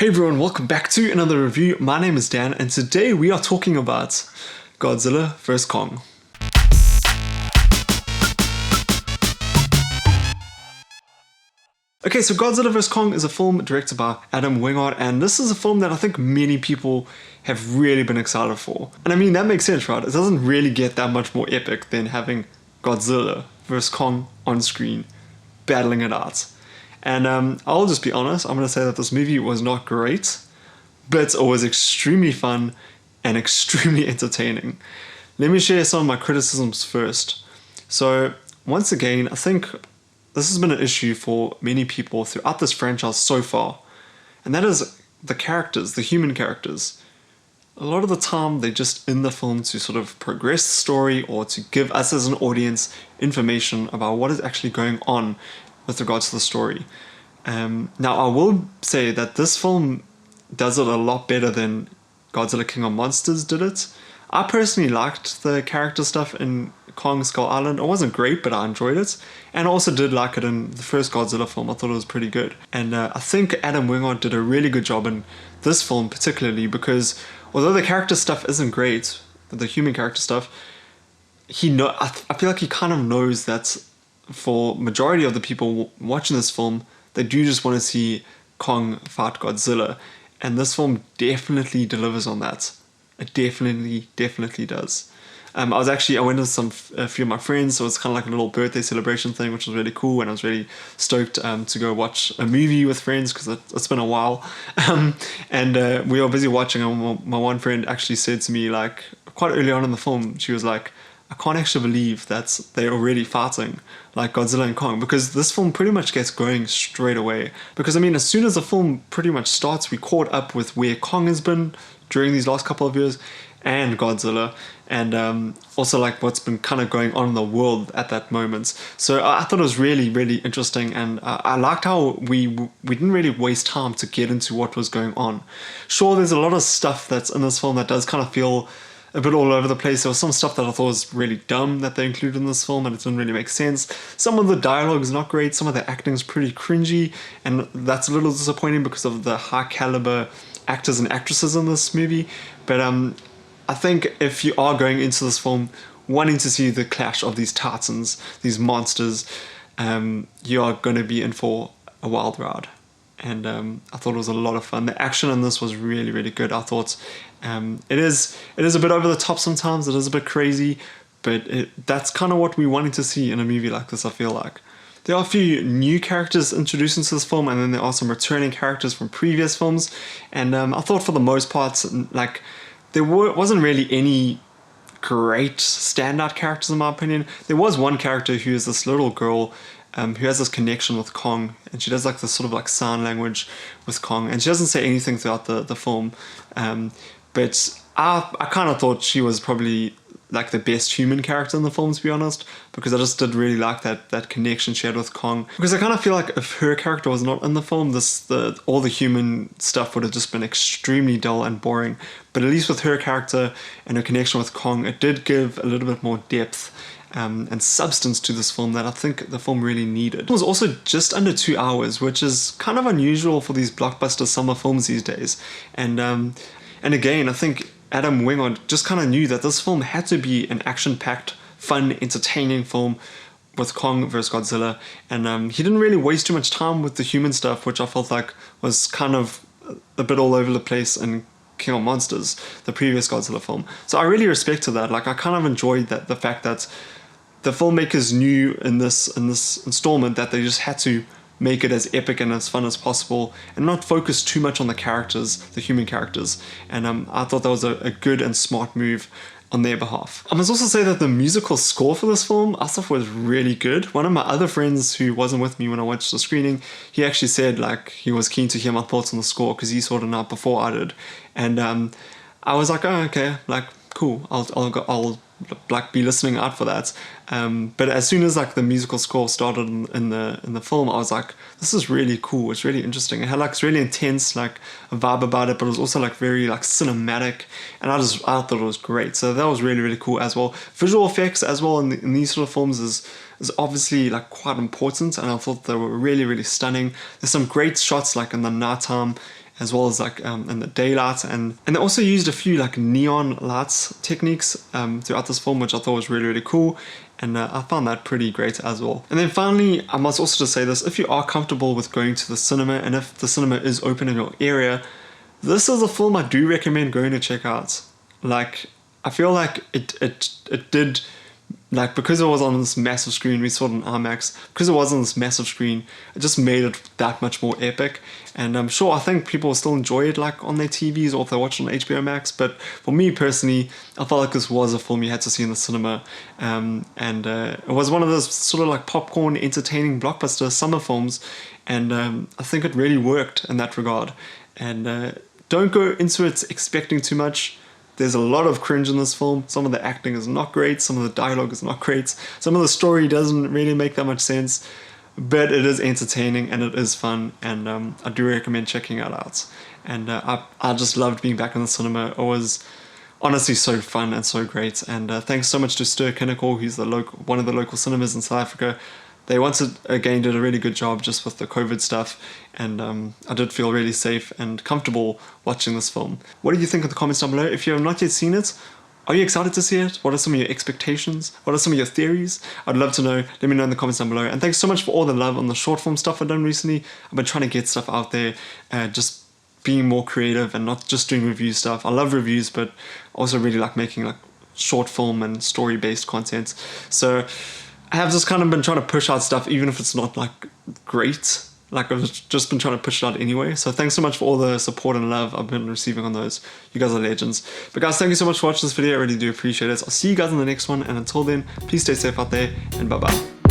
Hey everyone, welcome back to another review. My name is Dan and today we are talking about Godzilla vs. Kong. Okay, so Godzilla vs. Kong is a film directed by Adam Wingard, and this is a film that I think many people have really been excited for. And I mean, that makes sense, right? It doesn't really get that much more epic than having Godzilla vs. Kong on screen, battling it out. And I'll just be honest, I'm going to say that this movie was not great, but it was extremely fun and extremely entertaining. Let me share some of my criticisms first. So, once again, I think this has been an issue for many people throughout this franchise so far, and that is the characters, the human characters. A lot of the time, they're just in the film to sort of progress the story or to give us as an audience information about what is actually going on with regards to the story. Now, I will say that this film does it a lot better than Godzilla King of Monsters did it. I personally liked the character stuff in Kong Skull Island. It wasn't great, but I enjoyed it. And I also did like it in the first Godzilla film. I thought it was pretty good. And I think Adam Wingard did a really good job in this film particularly although the character stuff isn't great, the human character stuff, I feel like he kind of knows that for majority of the people watching this film, they do just want to see Kong fight Godzilla, and this film definitely delivers on that. It definitely does. I went with a few of my friends, so it's kind of like a little birthday celebration thing, which was really cool, and I was really stoked to go watch a movie with friends because it's been a while. And we were busy watching, and my one friend actually said to me, like, quite early on in the film, she was like, I can't actually believe that they're already fighting like Godzilla and Kong, because this film pretty much gets going straight away. Because I mean, as soon as the film pretty much starts, we caught up with where Kong has been during these last couple of years and Godzilla, and also like what's been kind of going on in the world at that moment. So I thought it was really interesting, and I liked how we didn't really waste time to get into what was going on. Sure, there's a lot of stuff that's in this film that does kind of feel a bit all over the place. There was some stuff that I thought was really dumb that they included in this film and it didn't really make sense. Some of the dialogue is not great, some of the acting is pretty cringy, and that's a little disappointing because of the high caliber actors and actresses in this movie. But I think if you are going into this film wanting to see the clash of these titans, these monsters, you are going to be in for a wild ride. And I thought it was a lot of fun. The action in this was really good. I thought it is a bit over the top sometimes. It is a bit crazy, but that's kind of what we wanted to see in a movie like this, I feel like. There are a few new characters introduced into this film, and then there are some returning characters from previous films. And I thought for the most part, like, wasn't really any great standout characters in my opinion. There was one character who is this little girl who has this connection with Kong, and she does like this sort of like sign language with Kong, and she doesn't say anything throughout the film, but I kind of thought she was probably like the best human character in the film, to be honest, because I just did really like that connection she had with Kong. Because I kind of feel like if her character was not in the film, all the human stuff would have just been extremely dull and boring. But at least with her character and her connection with Kong, it did give a little bit more depth and substance to this film that I think the film really needed. It was also just under 2 hours, which is kind of unusual for these blockbuster summer films these days. And again, I think Adam Wingard just kind of knew that this film had to be an action-packed, fun, entertaining film with Kong vs. Godzilla, and he didn't really waste too much time with the human stuff, which I felt like was kind of a bit all over the place in King of Monsters, the previous Godzilla film. So I really respected that. Like, I kind of enjoyed the fact that the filmmakers knew in this installment that they just had to make it as epic and as fun as possible and not focus too much on the characters, the human characters. And I thought that was a good and smart move on their behalf. I must also say that the musical score for this film I thought was really good. One of my other friends who wasn't with me when I watched the screening, he actually said like he was keen to hear my thoughts on the score because he saw it the night before I did. And I was like, oh, okay, like, cool, I'll like be listening out for that. But as soon as like the musical score started in the film, I was like, this is really cool. It's really interesting. It had like this really intense like vibe about it, but it was also like very like cinematic, and I thought it was great. So that was really cool as well. Visual effects as well in these sort of films is obviously like quite important, and I thought they were really stunning. There's some great shots like in the nighttime as well as like in the daylight, and they also used a few like neon lights techniques throughout this film, which I thought was really, really cool. And I found that pretty great as well. And then finally, I must also just say this, if you are comfortable with going to the cinema and if the cinema is open in your area, this is a film I do recommend going to check out. Like, I feel like it did, like, because it was on this massive screen, we saw it in IMAX, because it was on this massive screen, it just made it that much more epic. And I'm sure, I think people will still enjoy it like on their TVs or if they watch it on HBO Max, but for me personally, I felt like this was a film you had to see in the cinema. It was one of those sort of like popcorn entertaining blockbuster summer films, and I think it really worked in that regard. And don't go into it expecting too much. There's a lot of cringe in this film. Some of the acting is not great, some of the dialogue is not great, some of the story doesn't really make that much sense, but it is entertaining and it is fun, and I do recommend checking it out. And I just loved being back in the cinema. It was honestly so fun and so great, and thanks so much to Stir Kinnickle, who's one of the local cinemas in South Africa. They once again did a really good job just with the COVID stuff, and I did feel really safe and comfortable watching this film. What do you think in the comments down below? If you have not yet seen it, are you excited to see it? What are some of your expectations? What are some of your theories? I'd love to know. Let me know in the comments down below. And thanks so much for all the love on the short form stuff I've done recently. I've been trying to get stuff out there, just being more creative and not just doing review stuff. I love reviews, but I also really like making like short film and story based content. So I have just kind of been trying to push out stuff, even if it's not like great. Like, I've just been trying to push it out anyway. So thanks so much for all the support and love I've been receiving on those. You guys are legends. But guys, thank you so much for watching this video. I really do appreciate it. I'll see you guys in the next one. And until then, please stay safe out there, and bye bye.